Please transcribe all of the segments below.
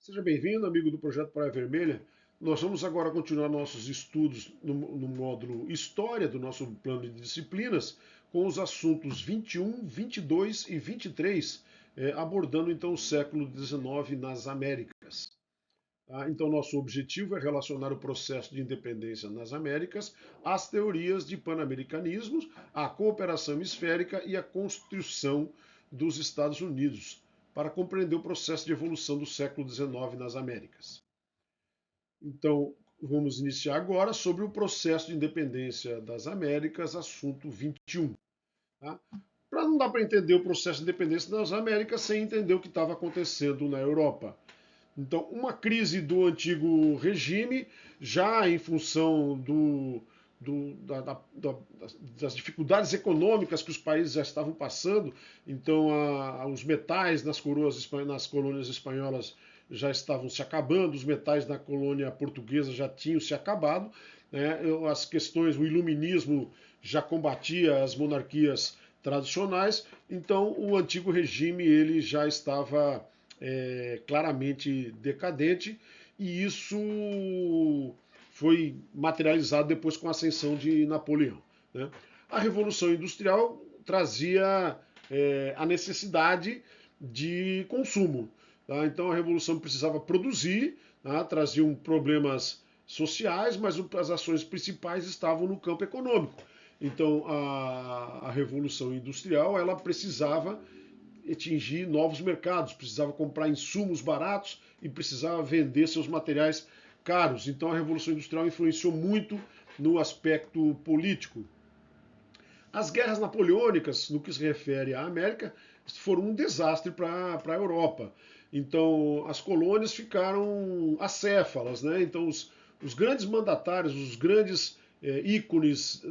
Seja bem-vindo, amigo do Projeto Praia Vermelha. Nós vamos agora continuar nossos estudos no módulo História do nosso plano de disciplinas, com os assuntos 21, 22 e 23, abordando então o século XIX nas Américas. Tá? Então, nosso objetivo é relacionar o processo de independência nas Américas às teorias de pan-americanismo, à cooperação hemisférica e à construção dos Estados Unidos, para compreender o processo de evolução do século XIX nas Américas. Então, vamos iniciar agora sobre o processo de independência das Américas, assunto 21. Tá? Para não dar para entender o processo de independência das Américas sem entender o que estava acontecendo na Europa. Então, uma crise do antigo regime, já em função das dificuldades econômicas que os países já estavam passando, então os metais nas colônias espanholas já estavam se acabando, os metais na colônia portuguesa já tinham se acabado, né? As questões, o iluminismo já combatia as monarquias tradicionais, então o antigo regime ele já estava claramente decadente, e isso foi materializado depois com a ascensão de Napoleão. Né? A Revolução Industrial trazia a necessidade de consumo. Tá? Então a Revolução precisava produzir, tá? Traziam problemas sociais, mas as ações principais estavam no campo econômico. Então a Revolução Industrial ela precisava atingir novos mercados, precisava comprar insumos baratos e precisava vender seus materiais caros. Então a Revolução Industrial influenciou muito no aspecto político. As guerras napoleônicas, no que se refere à América, foram um desastre para a Europa. Então as colônias ficaram acéfalas, né? Então os grandes mandatários, os grandes ícones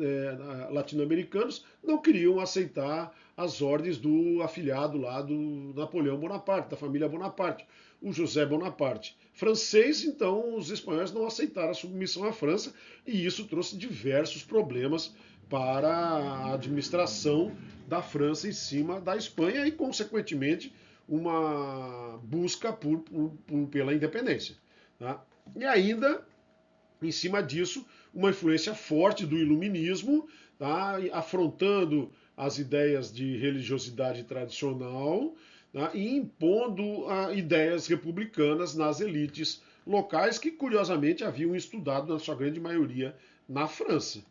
latino-americanos não queriam aceitar as ordens do afilhado lá do Napoleão Bonaparte, da família Bonaparte, o José Bonaparte. Francês, então os espanhóis não aceitaram a submissão à França, e isso trouxe diversos problemas para a administração da França em cima da Espanha e, consequentemente, uma busca pela independência. Tá? E ainda, em cima disso, uma influência forte do iluminismo, tá? Afrontando as ideias de religiosidade tradicional, tá? E impondo ideias republicanas nas elites locais que, curiosamente, haviam estudado, na sua grande maioria, na França.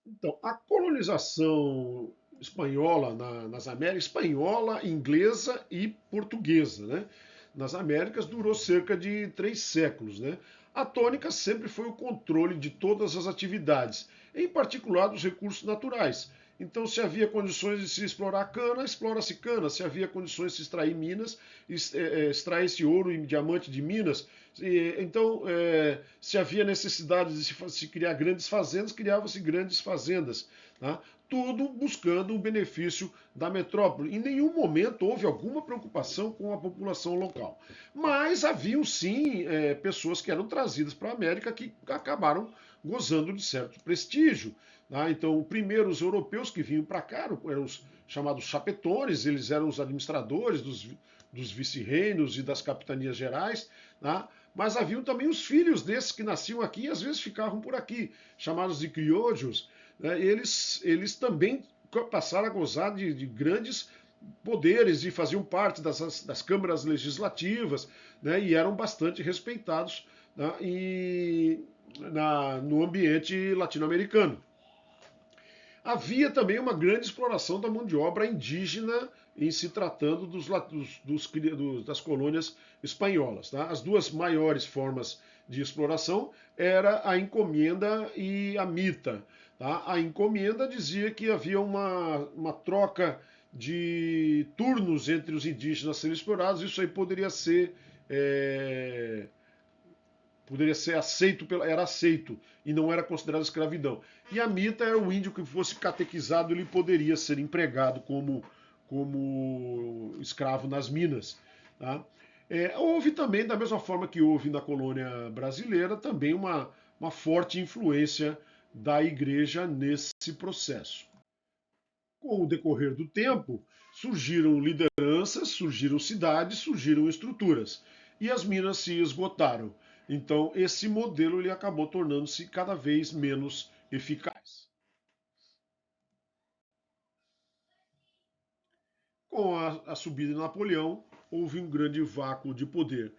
Então, a colonização espanhola nas Américas, espanhola, inglesa e portuguesa, né? Nas Américas durou cerca de 3 séculos, né? A tônica sempre foi o controle de todas as atividades, em particular dos recursos naturais. Então, se havia condições de se explorar cana, explora-se cana. Se havia condições de se extrair minas, extrai-se ouro e diamante de minas. Então, se havia necessidade de se criar grandes fazendas, criavam-se grandes fazendas. Tá? Tudo buscando o benefício da metrópole. Em nenhum momento houve alguma preocupação com a população local. Mas haviam sim pessoas que eram trazidas para a América que acabaram gozando de certo prestígio. Tá? Então, primeiro os europeus que vinham para cá eram os chamados chapetones, eles eram os administradores dos vice-reinos e das capitanias gerais. Tá? Mas haviam também os filhos desses que nasciam aqui e às vezes ficavam por aqui, chamados de criollos. Né? Eles também passaram a gozar de grandes poderes e faziam parte das câmaras legislativas, né? E eram bastante respeitados, né? No ambiente latino-americano. Havia também uma grande exploração da mão de obra indígena em se tratando das colônias espanholas. Tá? As duas maiores formas de exploração era a encomenda e a mita. Tá? A encomenda dizia que havia uma troca de turnos entre os indígenas a serem explorados. Isso aí poderia ser aceito, era aceito e não era considerado escravidão. E a mita era o índio que fosse catequizado, ele poderia ser empregado como escravo nas minas. Tá? Houve também, da mesma forma que houve na colônia brasileira, também uma forte influência da igreja nesse processo. Com o decorrer do tempo, surgiram lideranças, surgiram cidades, surgiram estruturas. e as minas se esgotaram. Então, esse modelo ele acabou tornando-se cada vez menos eficaz. Com a subida de Napoleão, houve um grande vácuo de poder.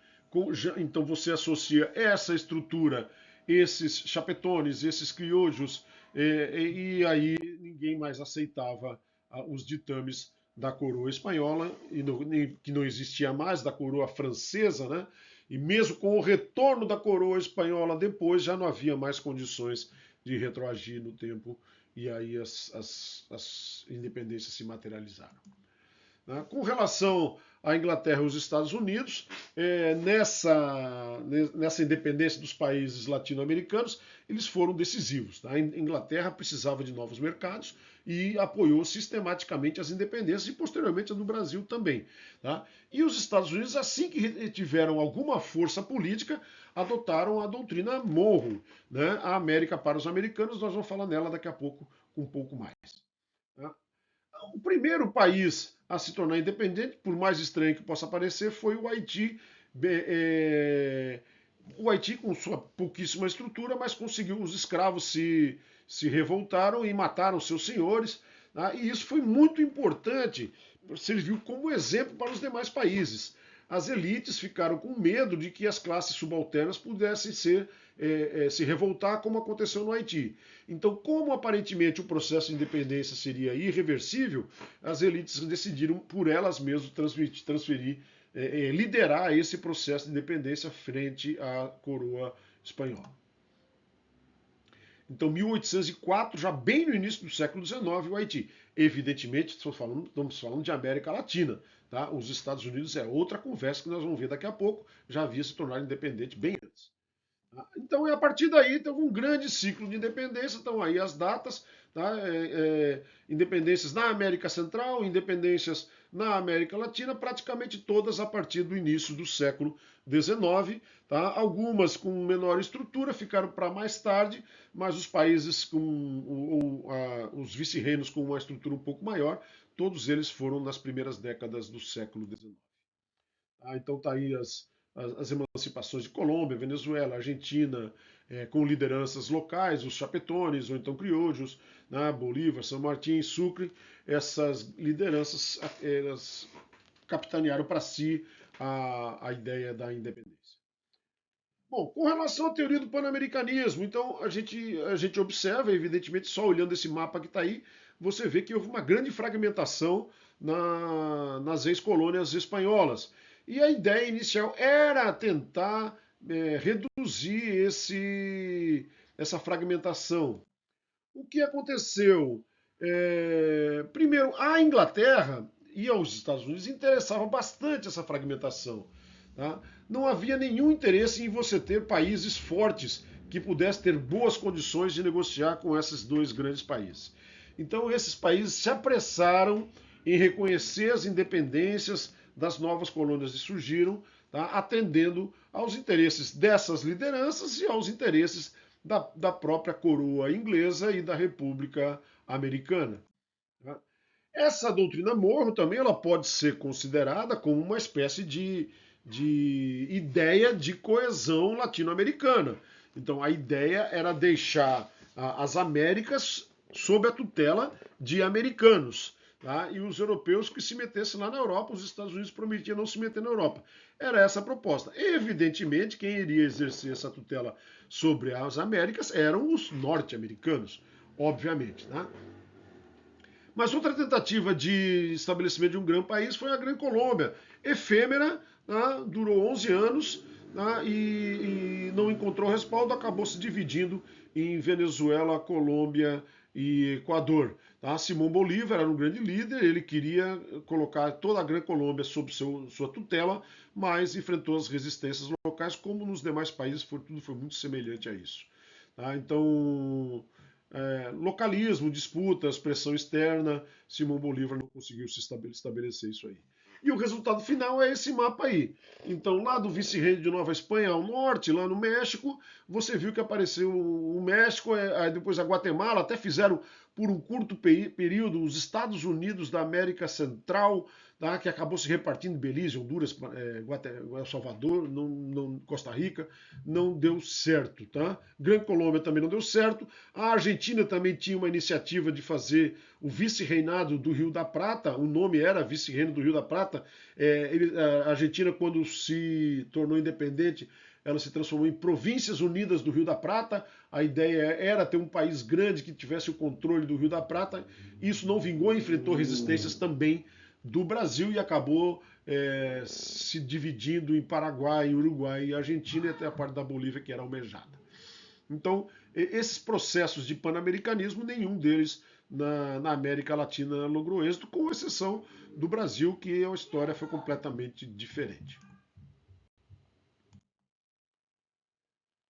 Então você associa essa estrutura, esses chapetones, esses criojos, e aí ninguém mais aceitava os ditames da coroa espanhola, que não existia mais, da coroa francesa, né? E mesmo com o retorno da coroa espanhola depois, já não havia mais condições de retroagir no tempo, e aí as independências se materializaram. Com relação à Inglaterra e aos Estados Unidos, nessa independência dos países latino-americanos, eles foram decisivos. A Inglaterra precisava de novos mercados e apoiou sistematicamente as independências e posteriormente a do Brasil também. E os Estados Unidos, assim que tiveram alguma força política, adotaram a doutrina Monroe, a América para os americanos. Nós vamos falar nela daqui a pouco com um pouco mais. O primeiro país a se tornar independente, por mais estranho que possa parecer, foi o Haiti. O Haiti, com sua pouquíssima estrutura, mas conseguiu, os escravos se revoltaram e mataram seus senhores. E isso foi muito importante, serviu como exemplo para os demais países. As elites ficaram com medo de que as classes subalternas pudessem se revoltar, como aconteceu no Haiti. Então, como aparentemente o processo de independência seria irreversível, as elites decidiram por elas mesmas liderar esse processo de independência frente à coroa espanhola. Então, 1804, já bem no início do século XIX, o Haiti. Evidentemente, estamos falando de América Latina. Tá? Os Estados Unidos é outra conversa que nós vamos ver daqui a pouco, já havia se tornado independente bem antes. Então, a partir daí, teve um grande ciclo de independência. Estão aí as datas, tá? Independências na América Central, independências na América Latina, praticamente todas a partir do início do século XIX. Tá? Algumas com menor estrutura ficaram para mais tarde, mas os países os vice-reinos com uma estrutura um pouco maior, todos eles foram nas primeiras décadas do século XIX. Então tá aí as emancipações de Colômbia, Venezuela, Argentina, com lideranças locais, os chapetones, ou então criollos, Bolívar, São Martín, Sucre. Essas lideranças elas capitanearam para si a ideia da independência. Bom, com relação à teoria do pan-americanismo, então a gente observa, evidentemente, só olhando esse mapa que está aí, você vê que houve uma grande fragmentação nas ex-colônias espanholas. E a ideia inicial era tentar reduzir essa fragmentação. O que aconteceu? Primeiro, a Inglaterra e aos Estados Unidos interessava bastante essa fragmentação. Tá? Não havia nenhum interesse em você ter países fortes que pudessem ter boas condições de negociar com esses dois grandes países. Então, esses países se apressaram em reconhecer as independências das novas colônias que surgiram, tá? Atendendo aos interesses dessas lideranças e aos interesses da própria coroa inglesa e da República Americana. Tá? Essa doutrina Monroe também ela pode ser considerada como uma espécie de ideia de coesão latino-americana. Então, a ideia era deixar as Américas sob a tutela de americanos. Tá? E os europeus que se metessem lá na Europa, os Estados Unidos prometiam não se meter na Europa. Era essa a proposta. Evidentemente, quem iria exercer essa tutela sobre as Américas eram os norte-americanos, obviamente. Tá? Mas outra tentativa de estabelecimento de um grande país foi a Grande Colômbia, efêmera, durou 11 anos e não encontrou respaldo, acabou se dividindo em Venezuela, Colômbia e Equador. Simão Bolívar era um grande líder, ele queria colocar toda a Grande Colômbia sob sua tutela, mas enfrentou as resistências locais, como nos demais países, tudo foi muito semelhante a isso. Então, localismo, disputas, pressão externa, Simão Bolívar não conseguiu se estabelecer isso aí. E o resultado final é esse mapa aí. Então, lá do vice-reino de Nova Espanha ao norte, lá no México, você viu que apareceu o México, depois a Guatemala, até fizeram por um curto período os Estados Unidos da América Central, tá? Que acabou se repartindo em Belize, Honduras, El Salvador, Costa Rica, não deu certo. Tá? Grande Colômbia também não deu certo. A Argentina também tinha uma iniciativa de fazer o vice-reinado do Rio da Prata, o nome era Vice-Reino do Rio da Prata. A Argentina, quando se tornou independente, ela se transformou em Províncias Unidas do Rio da Prata. A ideia era ter um país grande que tivesse o controle do Rio da Prata. Isso não vingou, enfrentou resistências também do Brasil e acabou se dividindo em Paraguai, Uruguai e Argentina, e até a parte da Bolívia que era almejada. Então, esses processos de pan-americanismo, nenhum deles na América Latina logrou êxito, com exceção do Brasil, que a história foi completamente diferente.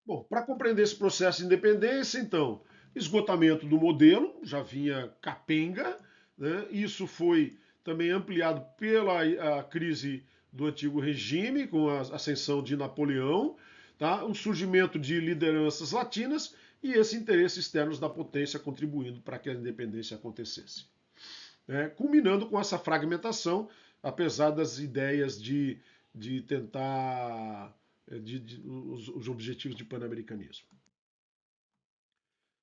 Bom, para compreender esse processo de independência, então, esgotamento do modelo, já vinha capenga, né? Isso foi também ampliado pela a crise do antigo regime, com a ascensão de Napoleão, tá? O surgimento de lideranças latinas e esses interesses externos da potência contribuindo para que a independência acontecesse. Culminando com essa fragmentação, apesar das ideias de tentar os objetivos de pan-americanismo.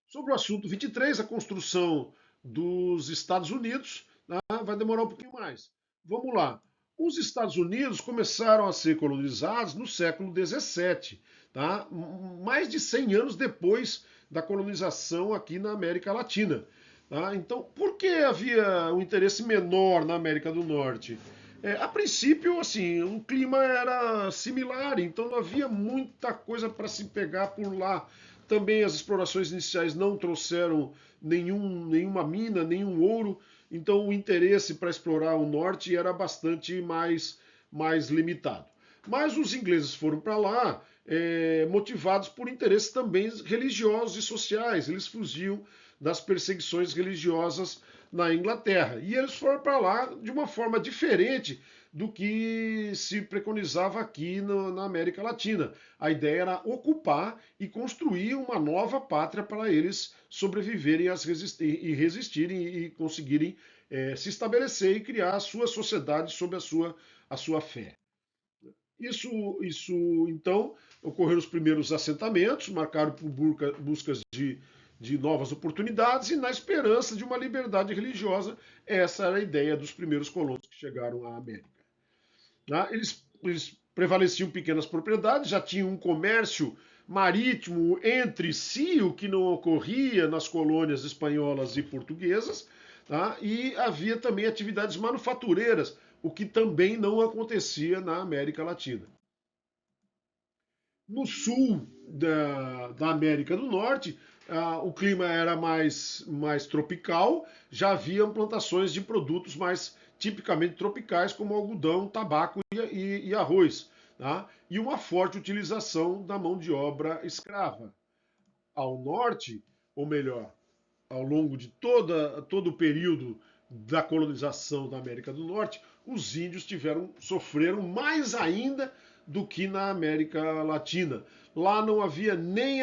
Sobre o assunto 23, a construção dos Estados Unidos, né, vai demorar um pouquinho mais. Vamos lá. Os Estados Unidos começaram a ser colonizados no século XVII, tá? Mais de 100 anos depois da colonização aqui na América Latina. Tá? Então, por que havia um interesse menor na América do Norte? A princípio, assim, o clima era similar, então não havia muita coisa para se pegar por lá. Também as explorações iniciais não trouxeram nenhuma mina, nenhum ouro, então o interesse para explorar o norte era bastante mais limitado. Mas os ingleses foram para lá motivados por interesses também religiosos e sociais. Eles fugiam das perseguições religiosas na Inglaterra. E eles foram para lá de uma forma diferente do que se preconizava aqui na América Latina. A ideia era ocupar e construir uma nova pátria para eles sobreviverem e resistirem e conseguirem se estabelecer e criar a sua sociedade sob a sua fé. Isso, então, ocorreram os primeiros assentamentos, marcados por buscas de novas oportunidades e na esperança de uma liberdade religiosa. Essa era a ideia dos primeiros colonos que chegaram à América. Eles prevaleciam pequenas propriedades, já tinham um comércio marítimo entre si, o que não ocorria nas colônias espanholas e portuguesas, tá? E havia também atividades manufatureiras, o que também não acontecia na América Latina. No sul da América do Norte, o clima era mais tropical, já haviam plantações de produtos mais tipicamente tropicais, como algodão, tabaco e arroz, tá? E uma forte utilização da mão de obra escrava. Ao norte, ou melhor, ao longo de todo o período da colonização da América do Norte, os índios sofreram mais ainda do que na América Latina. Lá não havia nem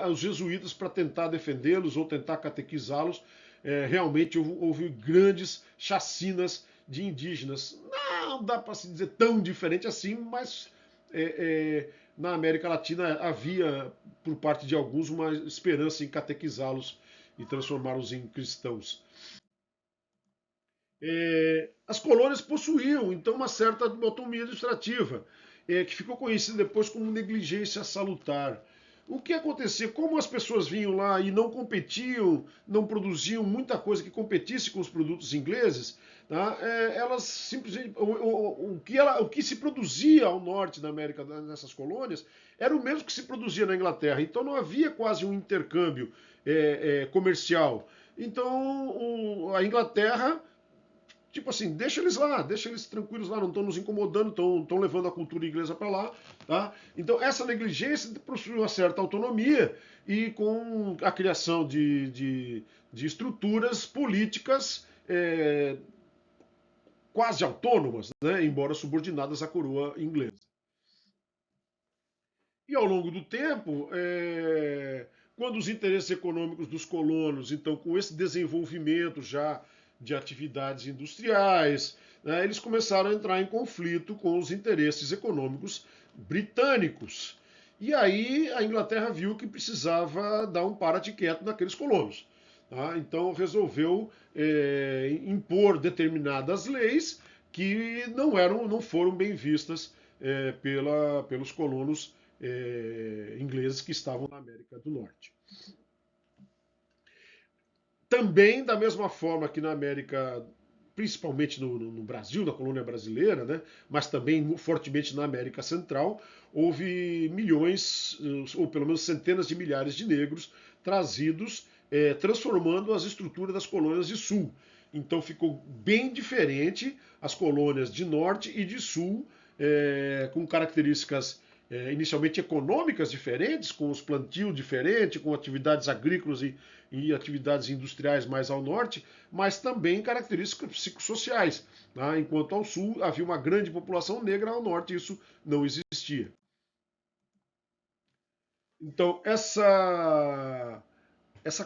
os jesuítas para tentar defendê-los ou tentar catequizá-los. Realmente houve grandes chacinas de indígenas. Não dá para se dizer tão diferente assim, mas na América Latina havia, por parte de alguns, uma esperança em catequizá-los e transformá-los em cristãos. As colônias possuíam, então, uma certa autonomia administrativa, que ficou conhecida depois como negligência salutar. O que acontecia? Como as pessoas vinham lá e não competiam, não produziam muita coisa que competisse com os produtos ingleses, tá? Elas simplesmente. O que se produzia ao norte da América, nessas colônias, era o mesmo que se produzia na Inglaterra. Então não havia quase um intercâmbio comercial. Então a Inglaterra, tipo assim, deixa eles lá, deixa eles tranquilos lá, não estão nos incomodando, estão levando a cultura inglesa para lá. Tá? Então, essa negligência possui uma certa autonomia e com a criação de estruturas políticas quase autônomas, né? Embora subordinadas à coroa inglesa. E ao longo do tempo, quando os interesses econômicos dos colonos, então com esse desenvolvimento já de atividades industriais, né, eles começaram a entrar em conflito com os interesses econômicos britânicos. E aí a Inglaterra viu que precisava dar um para-te-quieto naqueles colonos. Tá? Então resolveu impor determinadas leis que não foram bem vistas pelos colonos ingleses que estavam na América do Norte. Também, da mesma forma que na América, principalmente no Brasil, na colônia brasileira, né, mas também fortemente na América Central, houve milhões, ou pelo menos centenas de milhares de negros trazidos, transformando as estruturas das colônias de sul. Então ficou bem diferente as colônias de norte e de sul, com características inicialmente econômicas diferentes, com os plantios diferentes, com atividades agrícolas e atividades industriais mais ao norte, mas também características psicossociais. Tá? Enquanto ao sul havia uma grande população negra, ao norte isso não existia. Então, essa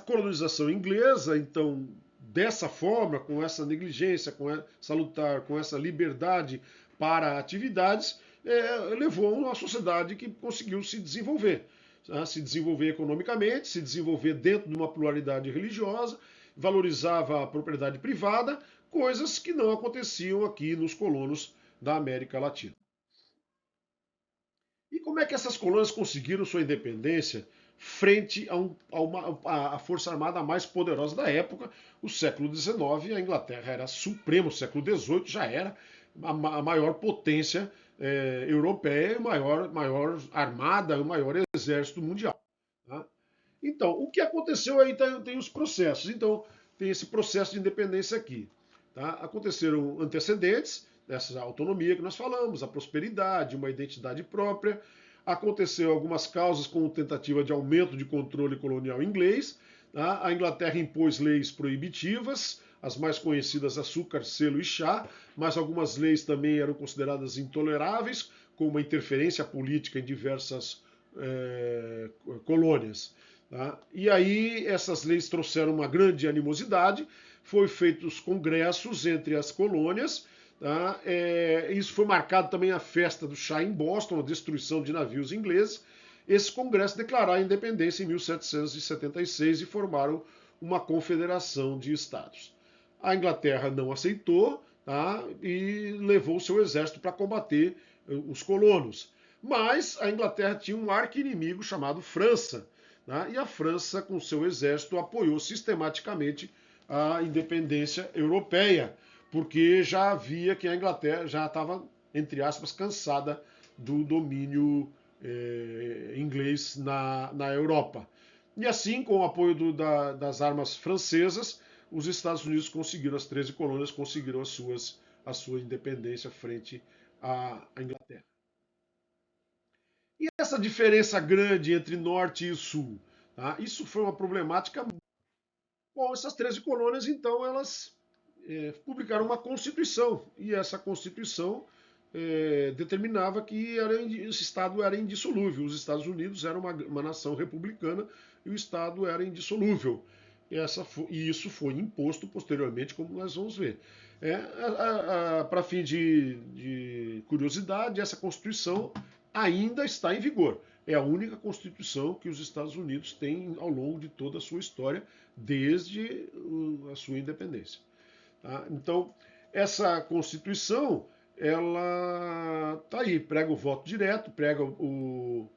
colonização inglesa, então, dessa forma, com essa negligência, com essa lutar, com essa liberdade para atividades, levou a uma sociedade que conseguiu se desenvolver. Né? Se desenvolver economicamente, se desenvolver dentro de uma pluralidade religiosa, valorizava a propriedade privada, coisas que não aconteciam aqui nos colonos da América Latina. E como é que essas colônias conseguiram sua independência frente a Força Armada mais poderosa da época? O século XIX, a Inglaterra era suprema, o século XVIII já era a maior potência europeia, maior armada, o maior exército mundial. Tá? Então, o que aconteceu aí tem os processos. Então, tem esse processo de independência aqui. Tá? Aconteceram antecedentes dessa autonomia que nós falamos, a prosperidade, uma identidade própria. Aconteceu algumas causas com tentativa de aumento de controle colonial inglês. Tá? A Inglaterra impôs leis proibitivas, as mais conhecidas açúcar, selo e chá, mas algumas leis também eram consideradas intoleráveis, como a interferência política em diversas colônias. Tá? E aí essas leis trouxeram uma grande animosidade, foram feitos congressos entre as colônias. Tá? Isso foi marcado também a festa do chá em Boston, a destruição de navios ingleses. Esse congresso declarou a independência em 1776 e formaram uma confederação de estados. A Inglaterra não aceitou, tá? E levou seu exército para combater os colonos. Mas a Inglaterra tinha um arqui-inimigo chamado França, tá? E a França, com seu exército, apoiou sistematicamente a independência europeia, porque já havia que a Inglaterra já estava, entre aspas, cansada do domínio inglês na Europa. E assim, com o apoio das armas francesas, os Estados Unidos conseguiram, as 13 colônias conseguiram a sua independência frente à Inglaterra. E essa diferença grande entre norte e sul? Tá? Isso foi uma problemática. Bom, essas 13 colônias, então, elas publicaram uma Constituição. E essa Constituição determinava que esse Estado era indissolúvel. Os Estados Unidos eram uma nação republicana e o Estado era indissolúvel. E isso foi imposto posteriormente, como nós vamos ver. Para fim de curiosidade, essa Constituição ainda está em vigor. É a única Constituição que os Estados Unidos têm ao longo de toda a sua história, desde a sua independência. Tá? Então, essa Constituição, ela está aí, prega o voto direto, prega o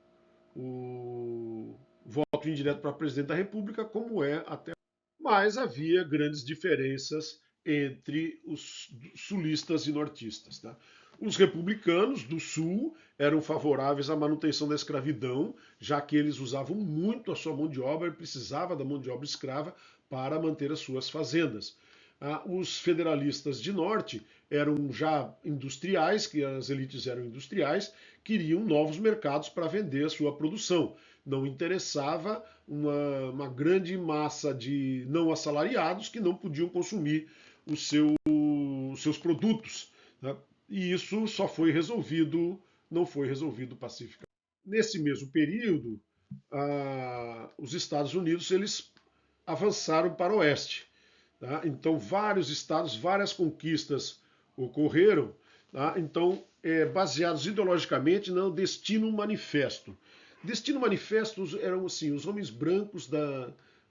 voto indireto para presidente da República, como é até. Mas havia grandes diferenças entre os sulistas e nortistas. Tá? Os republicanos do Sul eram favoráveis à manutenção da escravidão, já que eles usavam muito a sua mão de obra e precisavam da mão de obra escrava para manter as suas fazendas. Os federalistas de norte eram já industriais, que as elites eram industriais, queriam novos mercados para vender a sua produção. Não interessava uma grande massa de não assalariados que não podiam consumir os seus produtos. Né? E isso só foi resolvido, não foi resolvido pacificamente. Nesse mesmo período, os Estados Unidos eles avançaram para o oeste. Tá? Então, vários estados, várias conquistas ocorreram, tá? Então, baseados ideologicamente no Destino Manifesto. Destino Manifesto eram assim, os homens brancos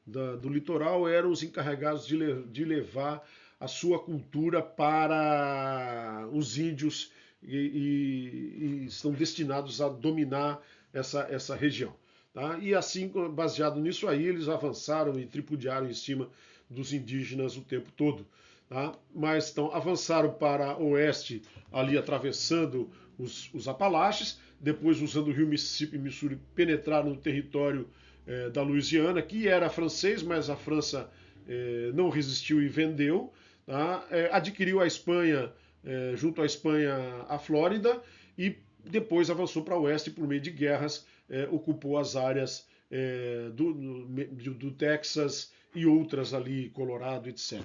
do litoral eram os encarregados de levar a sua cultura para os índios e estão destinados a dominar essa região. Tá? E assim, baseado nisso aí, eles avançaram e tripudiaram em cima dos indígenas o tempo todo. Tá? Mas então avançaram para oeste, ali atravessando os Apalaches, depois usando o rio Mississippi e Missouri, penetraram no território da Louisiana, que era francês, mas a França não resistiu e vendeu. Tá? Adquiriu a Espanha, junto à Espanha, a Flórida, e depois avançou para o oeste por meio de guerras, ocupou as áreas do Texas e outras ali, Colorado, etc.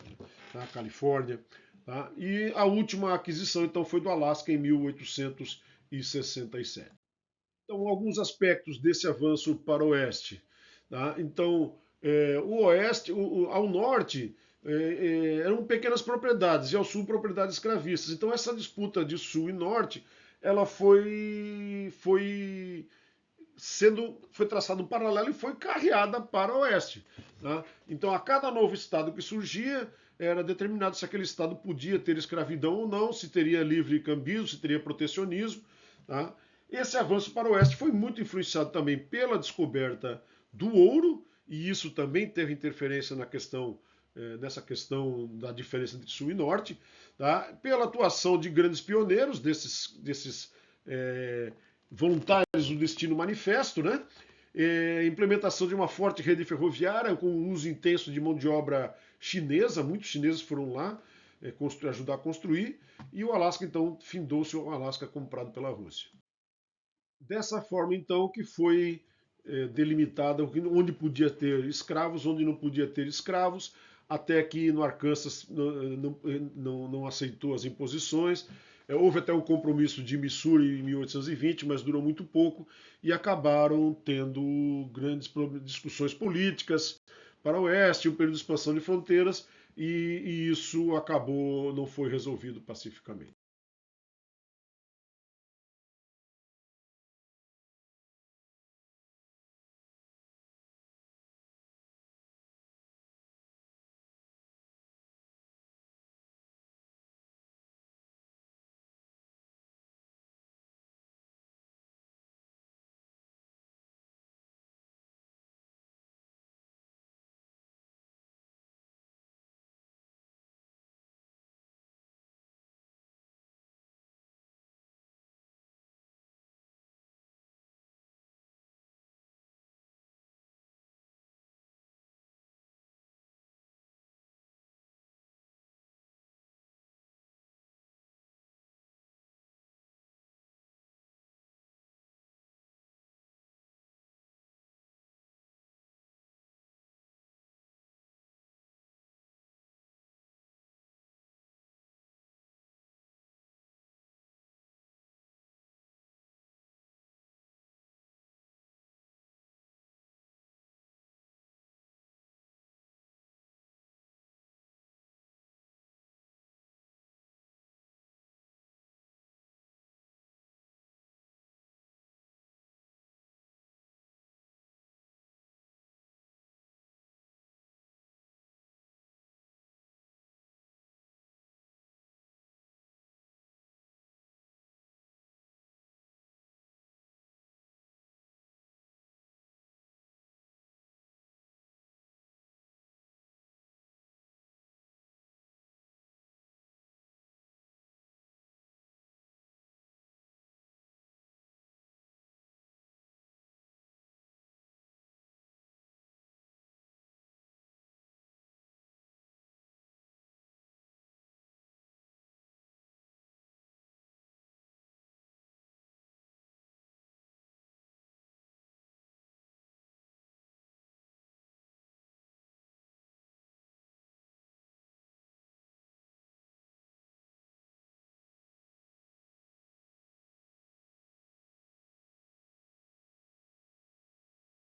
Tá? Califórnia. Tá? E a última aquisição, então, foi do Alasca em 1867. Então, alguns aspectos desse avanço para o oeste. Tá? Então, o oeste, ao norte, eram pequenas propriedades e ao sul propriedades escravistas. Então, essa disputa de sul e norte, ela foi traçado um paralelo e foi carreada para o oeste. Tá? Então, a cada novo estado que surgia, era determinado se aquele estado podia ter escravidão ou não, se teria livre cambismo, se teria protecionismo. Tá? Esse avanço para o oeste foi muito influenciado também pela descoberta do ouro, e isso também teve interferência nessa questão da diferença entre sul e norte, tá? Pela atuação de grandes pioneiros, desses voluntários do Destino Manifesto, né? Implementação de uma forte rede ferroviária com o uso intenso de mão de obra chinesa, muitos chineses foram lá ajudar a construir, e o Alasca, então, findou-se o Alasca comprado pela Rússia. Dessa forma, então, que foi delimitada onde podia ter escravos, onde não podia ter escravos, até que no Arkansas não aceitou as imposições. Houve até o compromisso de Missouri em 1820, mas durou muito pouco, e acabaram tendo grandes discussões políticas para o oeste, um período de expansão de fronteiras, e isso acabou, não foi resolvido pacificamente.